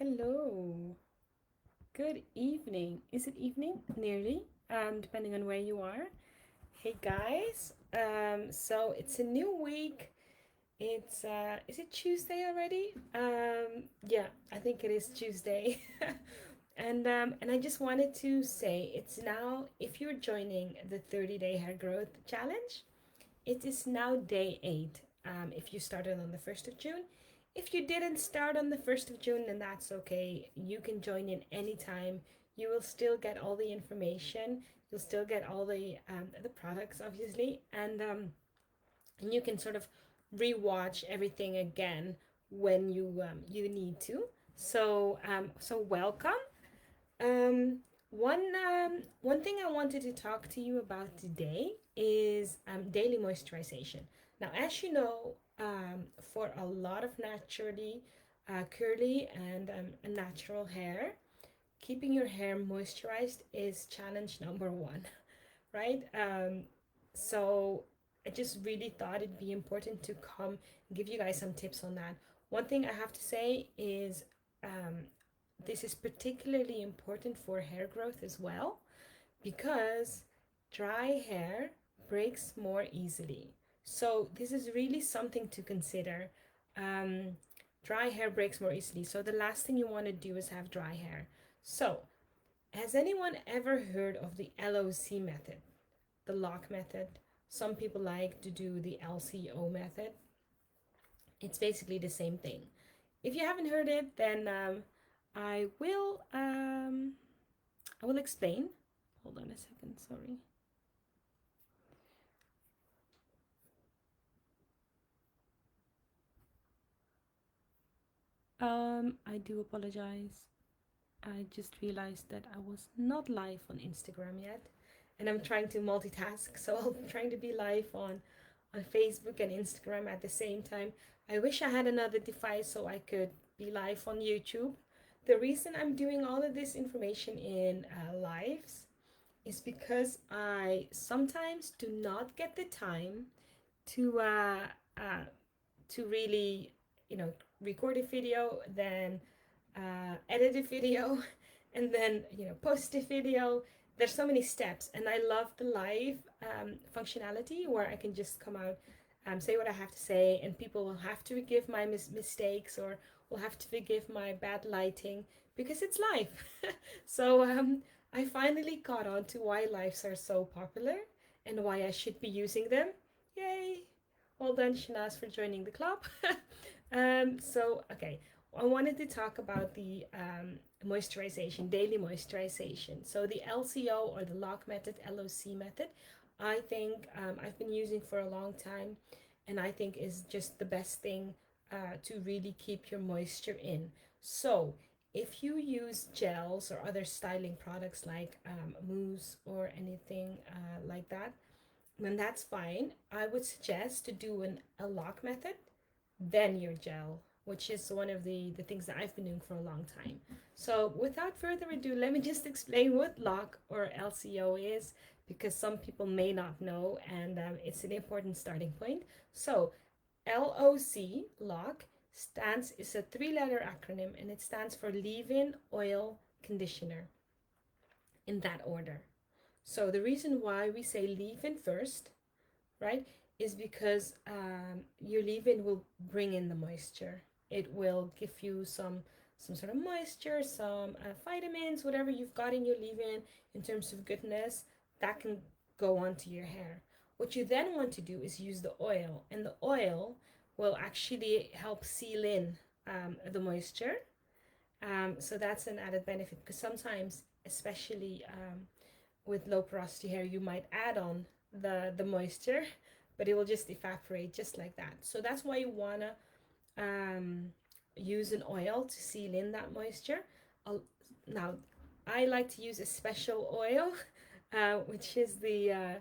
Hello. Good evening. Is it evening? Nearly. Depending on where you are. Hey guys. So it's a new week. It's is it Tuesday already? Yeah, I think it is Tuesday. And I just wanted to say it's now if you're joining the 30-day hair growth challenge, it is now day 8. If you started on the 1st of June. If you didn't start on the 1st of June, then that's okay. You can join in anytime. You will still get all the information. You'll still get all the products, obviously. And you can sort of rewatch everything again when you need to. So welcome. Um, one thing I wanted to talk to you about today is daily moisturization. Now, as you know, for a lot of naturally curly and natural hair, keeping your hair moisturized is challenge number one, right? So I just really thought it'd be important to come and give you guys some tips on that. One thing I have to say is um, this is particularly important for hair growth as well because dry hair breaks more easily. So this is really something to consider. Um, Dry hair breaks more easily. So the last thing you want to do is have dry hair. So has anyone ever heard of the LOC method, the LOC method? Some people like to do the LCO method. It's basically the same thing. If you haven't heard it, then I will um, I will explain. Hold on a second, sorry. I do apologize. I just realized that I was not live on Instagram yet, and I'm trying to multitask. So I'm trying to be live on Facebook and Instagram at the same time. I wish I had another device so I could be live on YouTube. The reason I'm doing all of this information in lives is because I sometimes do not get the time to uh, to really, you know, record a video, then edit a video, and then post a video. There's so many steps, and I love the live functionality where I can just come out, say what I have to say, and people will have to forgive my mistakes or will have to forgive my bad lighting because it's live. So I finally caught on to why lives are so popular and why I should be using them. Yay! Well done, Shanaz, for joining the club. Okay, I wanted to talk about the moisturization, daily moisturization. So the LCO or the LOC method, LOC method, I think I've been using for a long time, and I think is just the best thing to really keep your moisture in. So if you use gels or other styling products like mousse or anything like that, then that's fine. I would suggest to do a lock method, then your gel, which is one of the things that I've been doing for a long time. So without further ado, let me just explain what lock or LCO is because some people may not know, and it's an important starting point. So LOC, lock, stands is a three-letter acronym, and it stands for leave-in oil conditioner, in that order. So the reason why we say leave-in first, right, is because your leave-in will bring in the moisture. It will give you some sort of moisture, some vitamins, whatever you've got in your leave-in in terms of goodness, that can go onto your hair. What you then want to do is use the oil, and the oil will actually help seal in the moisture. So that's an added benefit because sometimes, especially with low porosity hair, you might add on the moisture, but it will just evaporate just like that. So that's why you wanna um, use an oil to seal in that moisture. Now, I like to use a special oil, which is the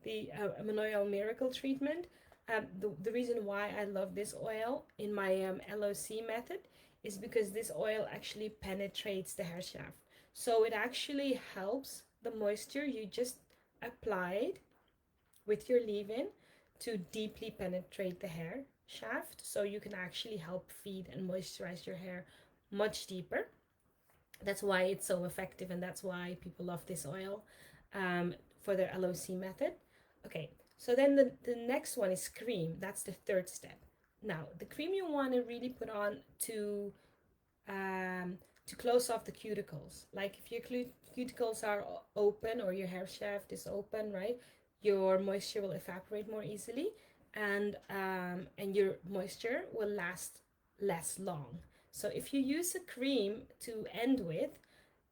Monoi Miracle treatment. The reason why I love this oil in my LOC method is because this oil actually penetrates the hair shaft. So it actually helps the moisture you just applied with your leave-in to deeply penetrate the hair shaft, so you can actually help feed and moisturize your hair much deeper. That's why it's so effective, and that's why people love this oil for their LOC method. Okay, so then the next one is cream. That's the third step. Now, the cream you want to really put on um, to close off the cuticles. Like if your cuticles are open or your hair shaft is open, right? Your moisture will evaporate more easily, and your moisture will last less long. So if you use a cream to end with,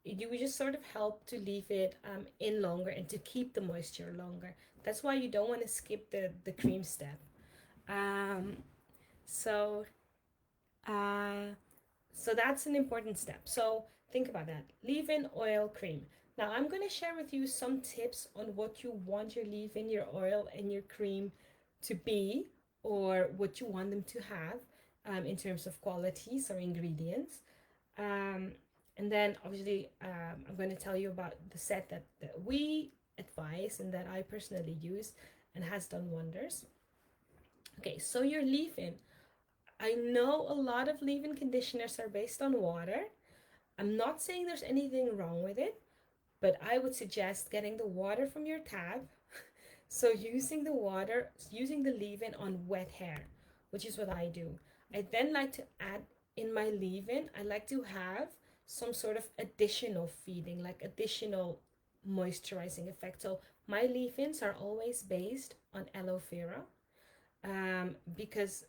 you would just sort of help to leave it in longer and to keep the moisture longer. That's why you don't want to skip the cream step. Um, so uh, so that's an important step. So think about that. Leave-in oil cream. Now I'm going to share with you some tips on what you want your leave-in, your oil, and your cream to be, or what you want them to have in terms of qualities or ingredients. Um, and then obviously I'm going to tell you about the set that we advise and that I personally use and has done wonders. Okay, so your leave-in. I know a lot of leave-in conditioners are based on water. I'm not saying there's anything wrong with it, but I would suggest getting the water from your tap. So using the leave-in on wet hair, which is what I do. I then like to add in my leave-in, I like to have some sort of additional feeding, like additional moisturizing effect. So my leave-ins are always based on aloe vera, because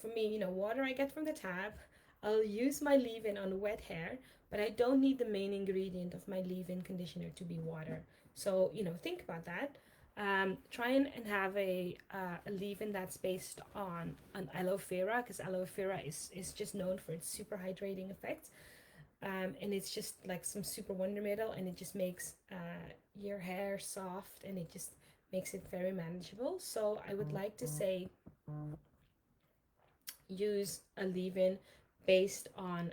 for me, water I get from the tap. I'll use my leave-in on wet hair, but I don't need the main ingredient of my leave-in conditioner to be water. So, think about that. Try and have a leave-in that's based on aloe vera, because aloe vera is just known for its super hydrating effect. And it's just like some super wonder middle, and it just makes your hair soft, and it just makes it very manageable. So I would like to say use a leave-in based on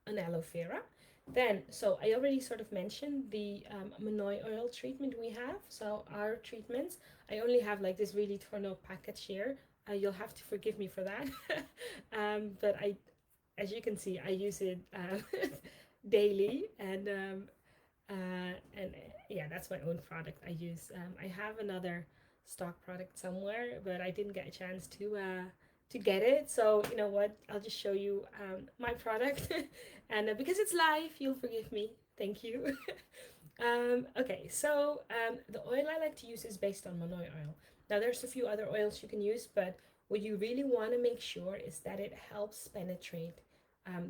aloe vera. Then, so I already sort of mentioned the Monoi oil treatment we have. So our treatments, I only have like this really torn up package here. You'll have to forgive me for that. But as you can see, I use it daily, and yeah, that's my own product I use. I have another stock product somewhere, but I didn't get a chance to get it. So you know what? I'll just show you my product, and because it's live, you'll forgive me. Thank you. Okay, so the oil I like to use is based on Monoi oil. Now there's a few other oils you can use, but what you really want to make sure is that it helps penetrate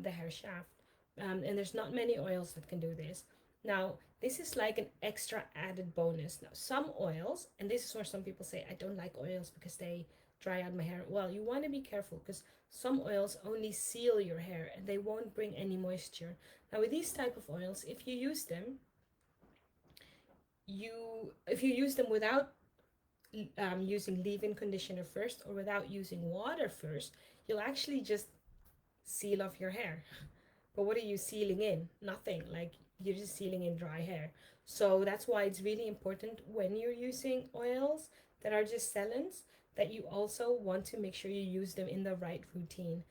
the hair shaft. And there's not many oils that can do this. Now, this is like an extra added bonus. Now, some oils, and this is where some people say, I don't like oils because they dry out my hair. Well, you want to be careful because some oils only seal your hair and they won't bring any moisture. Now, with these type of oils, if you use them, if you use them without using leave-in conditioner first or without using water first, you'll actually just seal off your hair. But what are you sealing in? Nothing. Like you're just sealing in dry hair. So that's why it's really important when you're using oils that are just sellants that you also want to make sure you use them in the right routine,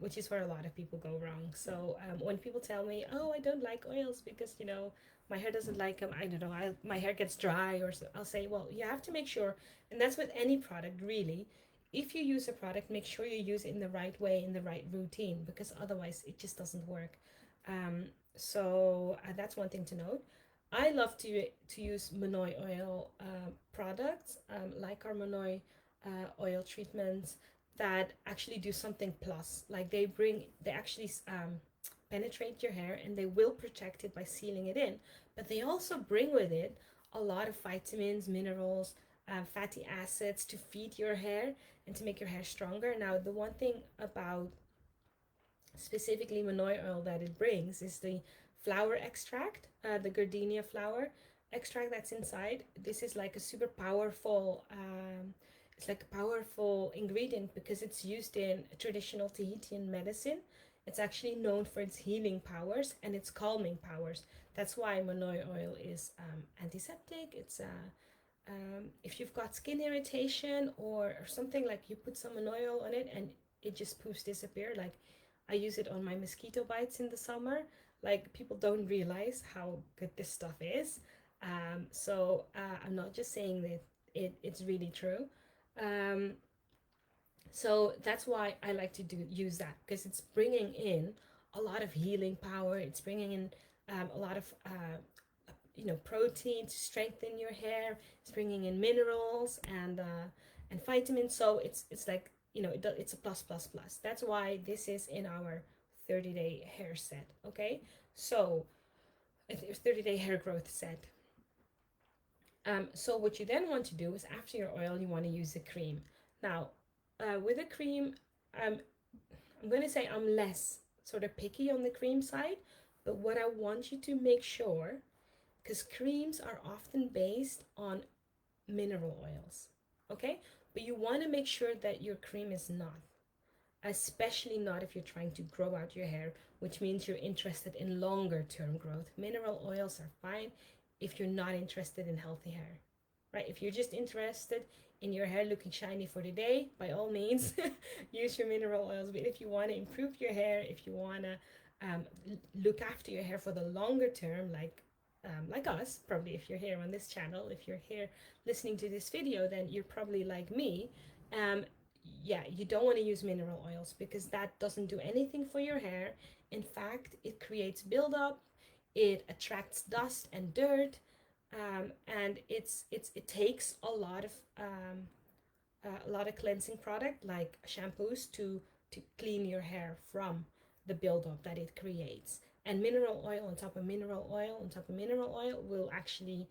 which is where a lot of people go wrong. So when people tell me, oh, I don't like oils because, my hair doesn't like them, I don't know, my hair gets dry, or so, I'll say, well, you have to make sure, and that's with any product really, if you use a product, make sure you use it in the right way, in the right routine, because otherwise it just doesn't work. So that's one thing to note. I love to use Monoi oil products, like our Monoi oil treatments that actually do something plus. Like they actually penetrate your hair and they will protect it by sealing it in. But they also bring with it a lot of vitamins, minerals, fatty acids to feed your hair and to make your hair stronger. Now, the one thing about specifically Monoi oil that it brings is the flower extract, the gardenia flower extract that's inside. This is like a super powerful, it's like a powerful ingredient because it's used in traditional Tahitian medicine. It's actually known for its healing powers and its calming powers. That's why Monoi oil is antiseptic. It's if you've got skin irritation or something, like you put some Monoi oil on it and it just poofs disappear. Like I use it on my mosquito bites in the summer. Like, people don't realize how good this stuff is. I'm not just saying that it's really true. Um, so that's why I like to use that, because it's bringing in a lot of healing power. It's bringing in a lot of protein to strengthen your hair. It's bringing in minerals and vitamins. So it's like, it's a plus plus plus. That's why this is in our 30-day hair set. Okay, so 30-day hair growth set. So what you then want to do is, after your oil, you want to use a cream. Now, with a cream, um, I'm going to say I'm less sort of picky on the cream side, but what I want you to make sure, because creams are often based on mineral oils, okay? But you want to make sure that your cream is not, especially not if you're trying to grow out your hair, which means you're interested in longer term growth. Mineral oils are fine if you're not interested in healthy hair, right? If you're just interested in your hair looking shiny for the day, by all means, use your mineral oils. But if you want to improve your hair, if you want to look after your hair for the longer term, like us, probably, if you're here on this channel, if you're here listening to this video, then you're probably like me. Um, yeah, you don't want to use mineral oils, because that doesn't do anything for your hair. In fact, it creates buildup, it attracts dust and dirt, and it takes a lot of cleansing product like shampoos to clean your hair from the buildup that it creates. And mineral oil on top of mineral oil on top of mineral oil will actually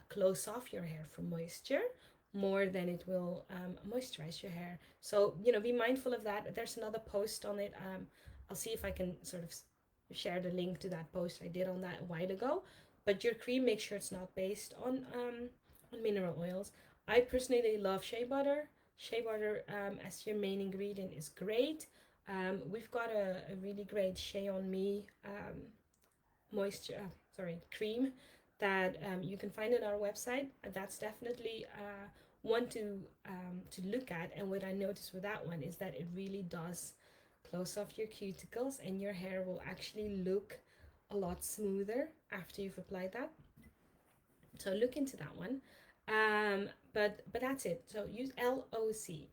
close off your hair from moisture more than it will moisturize your hair. So, be mindful of that. There's another post on it. I'll see if I can sort of share the link to that post I did on that a while ago. But your cream, make sure it's not based on mineral oils. I personally love shea butter. Shea butter as your main ingredient is great. We've got a really great Shea on Me moisture, cream that you can find on our website. That's definitely one to look at. And what I noticed with that one is that it really does close off your cuticles, and your hair will actually look a lot smoother after you've applied that. So look into that one. But that's it. So use LOC,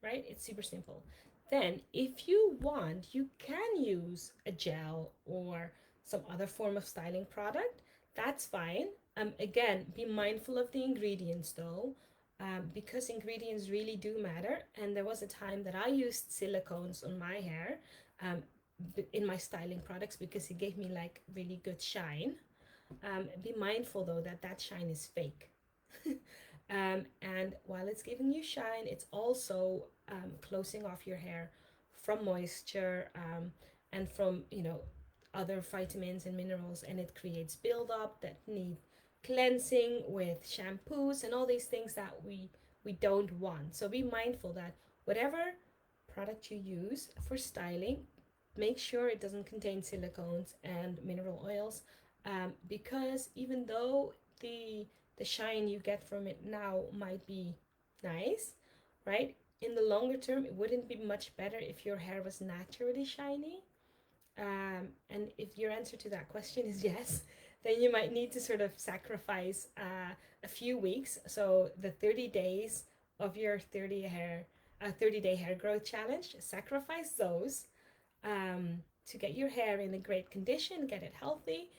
right? It's super simple. Then, if you want, you can use a gel or some other form of styling product. That's fine. Again, be mindful of the ingredients though, because ingredients really do matter. And there was a time that I used silicones on my hair, in my styling products, because it gave me like really good shine. Be mindful though that that shine is fake. And while it's giving you shine, it's also closing off your hair from moisture, and from, other vitamins and minerals, and it creates buildup that need cleansing with shampoos and all these things that we don't want. So be mindful that whatever product you use for styling, make sure it doesn't contain silicones and mineral oils, because even though the shine you get from it now might be nice, right? In the longer term, it wouldn't be much better if your hair was naturally shiny. And if your answer to that question is yes, then you might need to sort of sacrifice a few weeks. So the 30 days of your 30-day hair growth challenge, sacrifice those to get your hair in a great condition, get it healthy,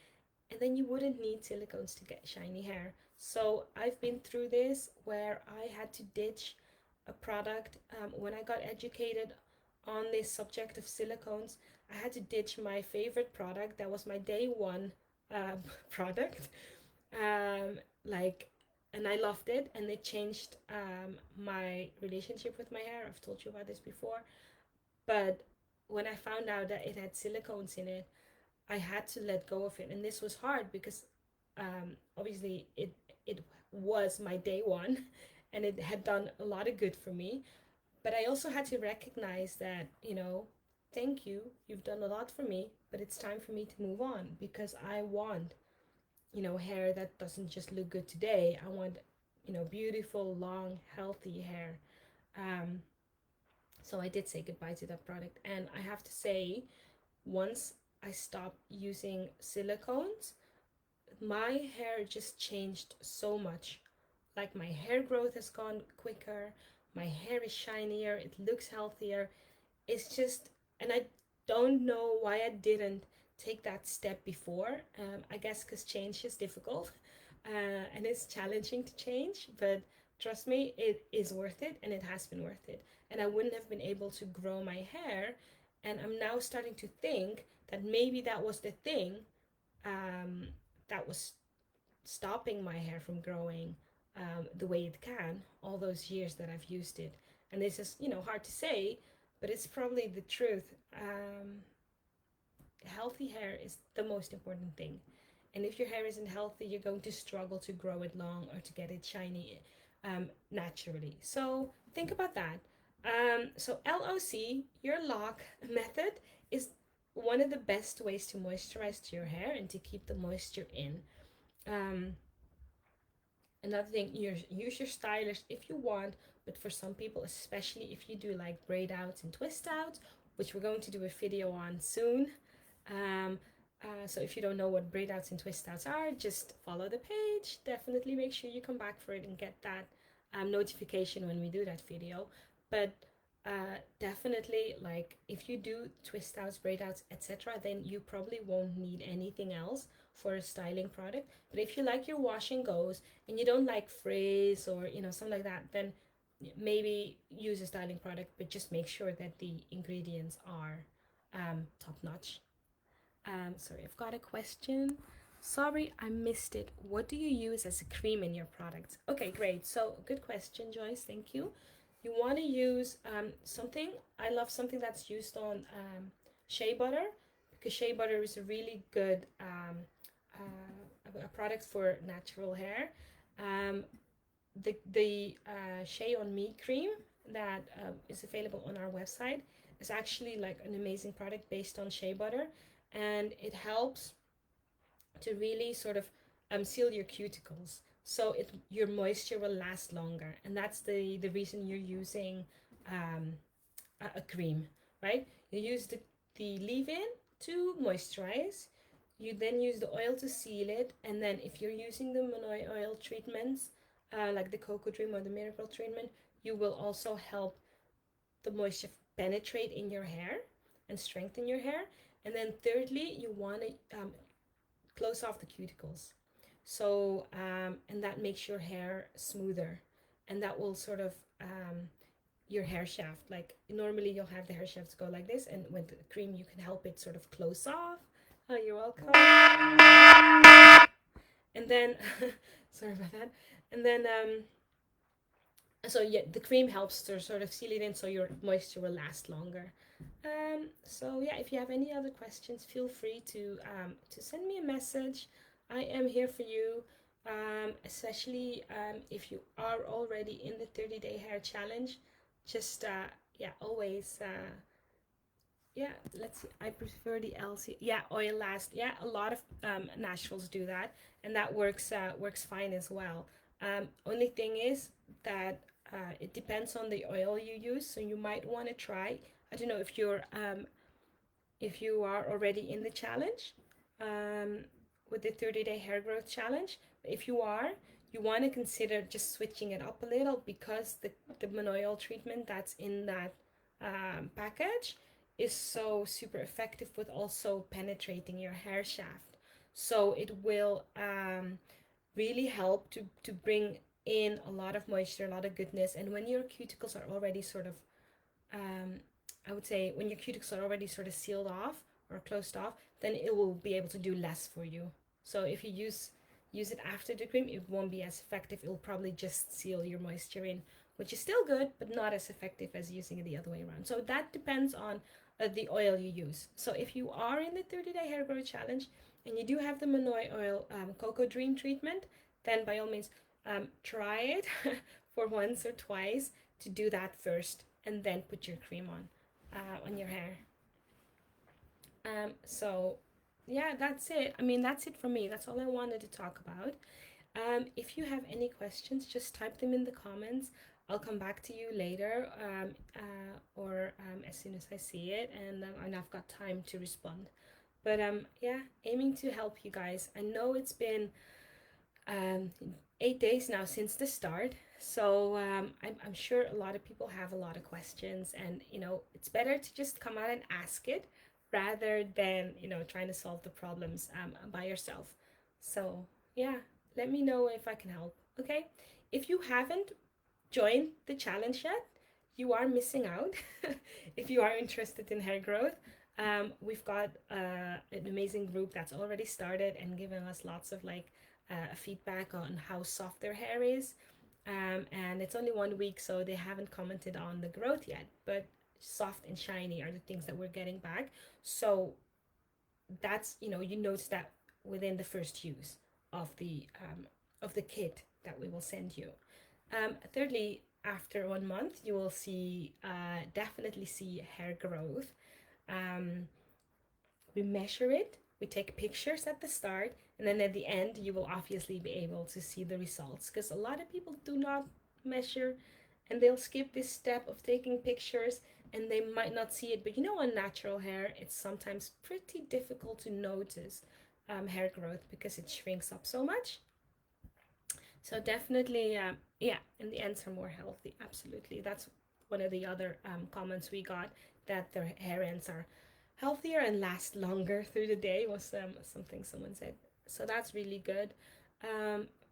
and then you wouldn't need silicones to get shiny hair. So I've been through this where I had to ditch a product when I got educated on this subject of silicones. I had to ditch my favorite product that was my day one product, um, like, and I loved it, and it changed my relationship with my hair. I've told you about this before, but when I found out that it had silicones in it, I had to let go of it, and this was hard because obviously it was my day one, and it had done a lot of good for me. But I also had to recognize that, thank you, you've done a lot for me, but it's time for me to move on, because I want, hair that doesn't just look good today. I want, beautiful, long, healthy hair. Um, So I did say goodbye to that product, and I have to say, once I stopped using silicones, my hair just changed so much. Like, my hair growth has gone quicker, my hair is shinier, it looks healthier. It's just, and I don't know why I didn't take that step before. I guess because change is difficult, and it's challenging to change, but trust me, it is worth it, and it has been worth it. And I wouldn't have been able to grow my hair. And I'm now starting to think that maybe that was the thing, um, that was stopping my hair from growing the way it can all those years that I've used it. And this is, hard to say, but it's probably the truth. Healthy hair is the most important thing. And if your hair isn't healthy, you're going to struggle to grow it long or to get it shiny naturally. So think about that. So LOC, your LOC method, is one of the best ways to moisturize your hair and to keep the moisture in. Um, Another thing, use your stylers if you want, but for some people, especially if you do like braid outs and twist outs, which we're going to do a video on soon. Um, so if you don't know what braid outs and twist outs are, just follow the page. Definitely make sure you come back for it and get that notification when we do that video. But definitely, like, if you do twist outs, braid outs, etc., then you probably won't need anything else for a styling product. But if you like your wash and goes and you don't like frizz or something like that, then maybe use a styling product, but just make sure that the ingredients are top notch. Sorry, I've got a question. Sorry, I missed it. What do you use as a cream in your products? Okay, great. So, good question, Joyce. Thank you. You want to use something. I love something that's used on shea butter, because shea butter is a really good a product for natural hair. Um, the Shea on Me cream that is available on our website is actually like an amazing product based on shea butter, and it helps to really sort of seal your cuticles, so your moisture will last longer, and that's the reason you're using um, a cream, right? You use the leave-in to moisturize. You then use the oil to seal it, and then if you're using the Monoi oil treatments, like the Cocoa Dream or the Miracle treatment, you will also help the moisture penetrate in your hair and strengthen your hair. And then thirdly, you want to close off the cuticles. So, and that makes your hair smoother, and that will sort of your hair shaft. Like, normally you'll have the hair shafts go like this, and with the cream you can help it sort of close off. Oh, you're welcome. And then, sorry about that. And then, so yeah, the cream helps to sort of seal it in so your moisture will last longer. So yeah, if you have any other questions, feel free to send me a message. I am here for you, especially if you are already in the 30-day hair challenge. Just yeah, always yeah, let's see. I prefer the LC. Yeah, oil last. Yeah, a lot of naturals do that, and that works fine as well. Only thing is that it depends on the oil you use. So you might want to try. I don't know if you are already in the challenge, with the 30-day hair growth challenge. If you are, you want to consider just switching it up a little, because the Monoi oil treatment that's in that package is so super effective with also penetrating your hair shaft. So it will really help to bring in a lot of moisture, a lot of goodness. And when your cuticles are already sort of, um, I would say, when your cuticles are already sort of sealed off or closed off, then it will be able to do less for you. So if you use it after the cream, it won't be as effective. It will probably just seal your moisture in, which is still good, but not as effective as using it the other way around. So that depends on the oil you use. So if you are in the 30-day hair growth challenge and you do have the Monoi oil Cocoa Dream treatment, then by all means try it for once or twice, to do that first, and then put your cream on your hair. So yeah, that's it. I mean, that's it from me. That's all I wanted to talk about. If you have any questions, just type them in the comments. I'll come back to you later, or as soon as I see it, and I've got time to respond. But yeah, aiming to help you guys. I know it's been um, 8 days now since the start. So I'm sure a lot of people have a lot of questions, and it's better to just come out and ask it rather than trying to solve the problems by yourself. So yeah, let me know if I can help. Okay, if you haven't joined the challenge yet, you are missing out. If you are interested in hair growth, we've got an amazing group that's already started and given us lots of feedback on how soft their hair is. And it's only 1 week, so they haven't commented on the growth yet. But soft and shiny are the things that we're getting back. So that's you notice that within the first use of the kit that we will send you. Thirdly, after 1 month, you will see definitely see hair growth. Um, we measure it, we take pictures at the start, and then at the end, you will obviously be able to see the results because a lot of people do not measure and they'll skip this step of taking pictures and they might not see it. But on natural hair, it's sometimes pretty difficult to notice hair growth because it shrinks up so much. So definitely, yeah, and the ends are more healthy. Absolutely, that's one of the other comments we got, that their hair ends are healthier and last longer through the day, was something someone said. So that's really good.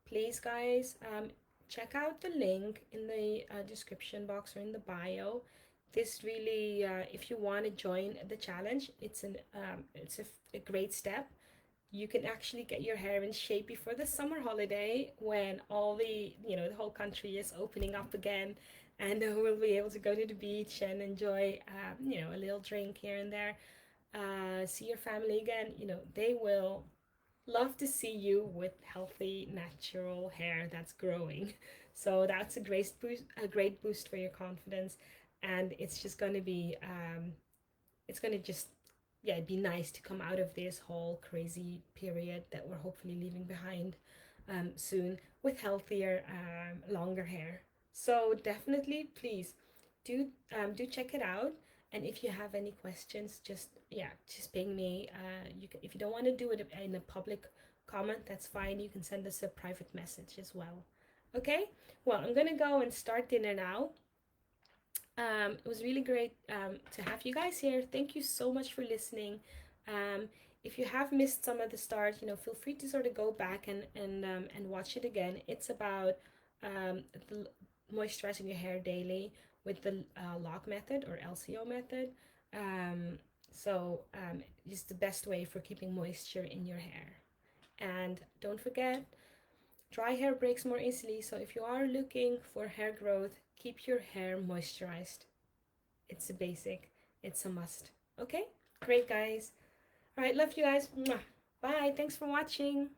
Please, guys, check out the link in the description box or in the bio. This really, if you want to join the challenge, it's a great step. You can actually get your hair in shape before the summer holiday, when all the whole country is opening up again, and we'll be able to go to the beach and enjoy a little drink here and there, see your family again. They will love to see you with healthy natural hair that's growing. So that's a great boost for your confidence, and it's just going to be it's going to just, yeah, it'd be nice to come out of this whole crazy period that we're hopefully leaving behind soon, with healthier, longer hair. So definitely, please do check it out. And if you have any questions, just ping me. If you don't want to do it in a public comment, that's fine. You can send us a private message as well. Okay. Well, I'm gonna go and start dinner now. It was really great to have you guys here. Thank you so much for listening. Um, if you have missed some of the start, feel free to sort of go back and watch it again. It's about the, moisturizing your hair daily with the LOC method or LCO method. So it's the best way for keeping moisture in your hair. And don't forget, dry hair breaks more easily, so if you are looking for hair growth, keep your hair moisturized. It's a basic, it's a must. Okay? Great, guys. All right, love you guys. Mwah. Bye. Thanks for watching.